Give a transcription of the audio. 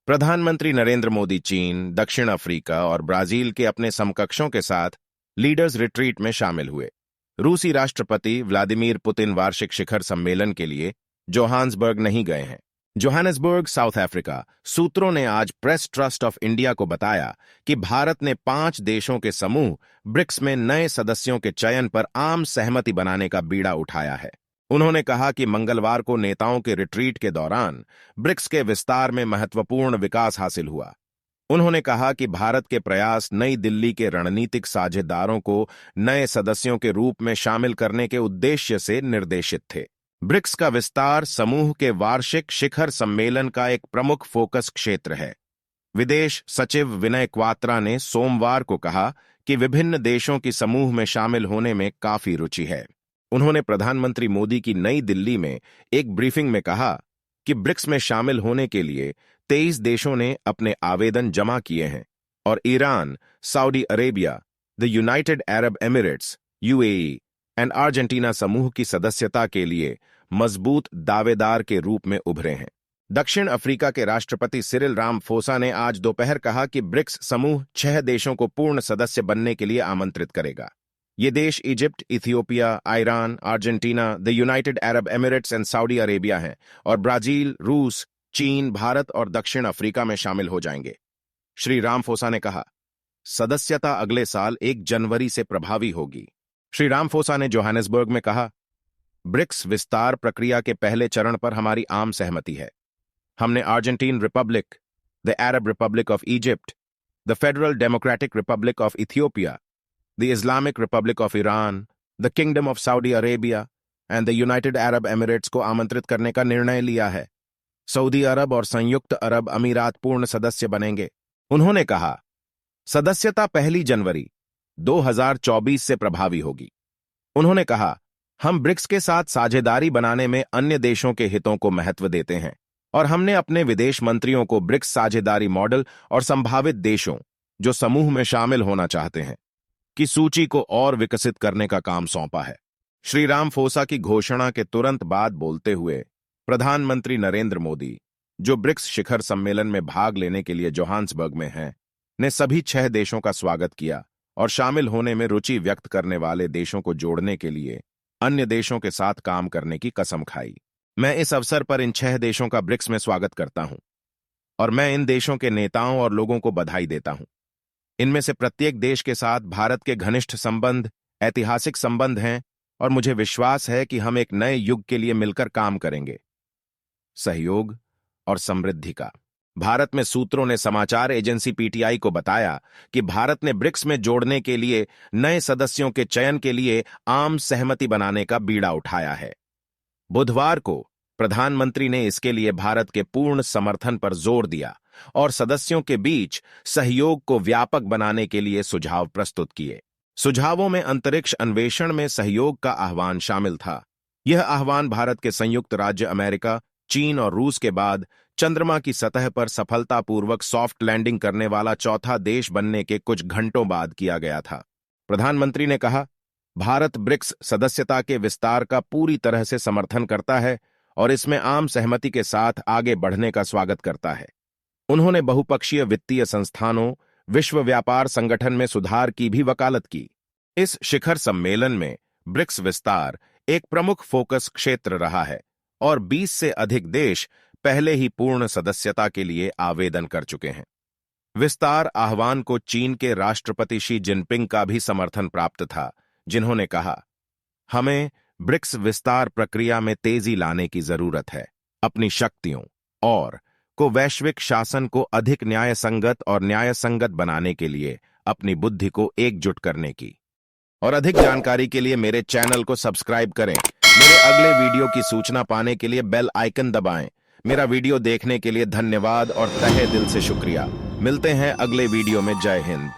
प्रधानमंत्री नरेंद्र मोदी चीन, दक्षिण अफ्रीका और ब्राजील के अपने समकक्षों के साथ लीडर्स रिट्रीट में शामिल हुए। रूसी राष्ट्रपति व्लादिमीर पुतिन वार्षिक शिखर सम्मेलन के लिए जोहान्सबर्ग नहीं गए हैं। Johannesburg, south Africa. सूत्रों ने आज प्रेस ट्रस्ट ऑफ इंडिया को बताया कि भारत ने 5 देशों के समूह ब्रिक्स में नए सदस्यों के चयन पर आम सहमति बनाने का बीड़ा उठाया है। उन्होंने कहा कि मंगलवार को नेताओं के रिट्रीट के दौरान ब्रिक्स के विस्तार में महत्वपूर्ण विकास हासिल हुआ। उन्होंने कहा कि भारत के प्रयास नई दिल्ली के रणनीतिक साझेदारों को नए सदस्यों के रूप में शामिल करने के उद्देश्य से निर्देशित थे। ब्रिक्स का विस्तार समूह के वार्षिक शिखर सम्मेलन का एक प्रमुख फोकस क्षेत्र है। विदेश सचिव विनय क्वात्रा ने सोमवार को कहा कि विभिन्न देशों की समूह में शामिल होने में काफी रुचि है। उन्होंने प्रधानमंत्री मोदी की नई दिल्ली में एक ब्रीफिंग में कहा कि ब्रिक्स में शामिल होने के लिए 23 देशों ने अपने आवेदन जमा किए हैं और Iran, Saudi Arabia, the United Arab Emirates (UAE) and Argentina समूह की सदस्यता के लिए मजबूत दावेदार के रूप में उभरे हैं। दक्षिण अफ्रीका के राष्ट्रपति सिरिल रामफोसा ने आज दोपहर कहा कि ब्रिक्स समूह 6 देशों को पूर्ण सदस्य बनने के लिए आमंत्रित करेगा। ये देश Egypt, Ethiopia, Iran, Argentina, the United Arab Emirates and Saudi Arabia हैं और ब्राजील, रूस, चीन, भारत और दक्षिण अफ्रीका में शामिल हो जाएंगे। श्री रामफोसा ने कहा, सदस्यता अगले साल 1 जनवरी से प्रभावी होगी। श्री रामफोसा ने जोहान्सबर्ग में कहा, ब्रिक्स विस्तार प्रक्रिया के पहले चरण पर हमारी आम सहमति है। हमने Argentine Republic, the Arab Republic of Egypt, the federal democratic Republic of Ethiopia, the Islamic Republic of Iran, the kingdom of Saudi Arabia and the United Arab Emirates को आमंत्रित करने का निर्णय लिया है। सऊदी अरब और संयुक्त अरब अमीरात पूर्ण सदस्य बनेंगे। उन्होंने कहा, सदस्यता 1 जनवरी 2024 से प्रभावी होगी। उन्होंने कहा, हम ब्रिक्स के साथ साझेदारी बनाने में अन्य देशों के हितों को महत्व देते हैं और हमने अपने विदेश मंत्रियों को ब्रिक्स साझेदारी मॉडल और संभावित देशों जो समूह में शामिल होना चाहते हैं की सूची को और विकसित करने का काम सौंपा है। श्री रामफोसा की घोषणा के तुरंत बाद बोलते हुए प्रधानमंत्री नरेंद्र मोदी, जो ब्रिक्स शिखर सम्मेलन में भाग लेने के लिए जोहान्सबर्ग में हैं, ने सभी 6 देशों का स्वागत किया और शामिल होने में रुचि व्यक्त करने वाले देशों को जोड़ने के लिए अन्य देशों के साथ काम करने की कसम खाई। मैं इस अवसर पर इन 6 देशों का ब्रिक्स में स्वागत करता हूं और मैं इन देशों के नेताओं और लोगों को बधाई देता हूं। इनमें से प्रत्येक देश के साथ भारत के घनिष्ठ संबंध, ऐतिहासिक संबंध हैं और मुझे विश्वास है कि हम एक नए युग के लिए मिलकर काम करेंगे। सहयोग और समृद्धि का। भारत में सूत्रों ने समाचार एजेंसी पीटीआई को बताया कि भारत ने ब्रिक्स में जोड़ने के लिए नए सदस्यों के चयन के लिए आम सहमति बनाने का बीड़ा उठाया है। बुधवार को प्रधानमंत्री ने इसके लिए भारत के पूर्ण समर्थन पर जोर दिया और सदस्यों के बीच सहयोग को व्यापक बनाने के लिए सुझाव प्रस्तुत किए। सुझावों में अंतरिक्ष अन्वेषण में सहयोग का आह्वान शामिल था। यह आह्वान भारत के संयुक्त राज्य अमेरिका, चीन और रूस के बाद चंद्रमा की सतह पर सफलतापूर्वक सॉफ्ट लैंडिंग करने वाला चौथा देश बनने के कुछ घंटों बाद किया गया था। प्रधानमंत्री ने कहा, भारत ब्रिक्स सदस्यता के विस्तार का पूरी तरह से समर्थन करता है और इसमें आम सहमति के साथ आगे बढ़ने का स्वागत करता है। उन्होंने बहुपक्षीय वित्तीय संस्थानों, विश्व व्यापार संगठन में सुधार की भी वकालत की। इस शिखर सम्मेलन में ब्रिक्स विस्तार एक प्रमुख फोकस क्षेत्र रहा है और 20 से अधिक देश पहले ही पूर्ण सदस्यता के लिए आवेदन कर चुके हैं। विस्तार आह्वान को चीन के राष्ट्रपति शी जिनपिंग का भी समर्थन प्राप्त था, जिन्होंने कहा, हमें ब्रिक्स विस्तार प्रक्रिया में तेजी लाने की जरूरत है, अपनी शक्तियों और को वैश्विक शासन को अधिक न्यायसंगत और न्यायसंगत बनाने के लिए अपनी बुद्धि को एकजुट करने की। और अधिक जानकारी के लिए मेरे चैनल को सब्सक्राइब करें। मेरे अगले वीडियो की सूचना पाने के लिए बेल आइकन दबाएं। मेरा वीडियो देखने के लिए धन्यवाद और तहे दिल से शुक्रिया। मिलते हैं अगले वीडियो में। जय हिंद।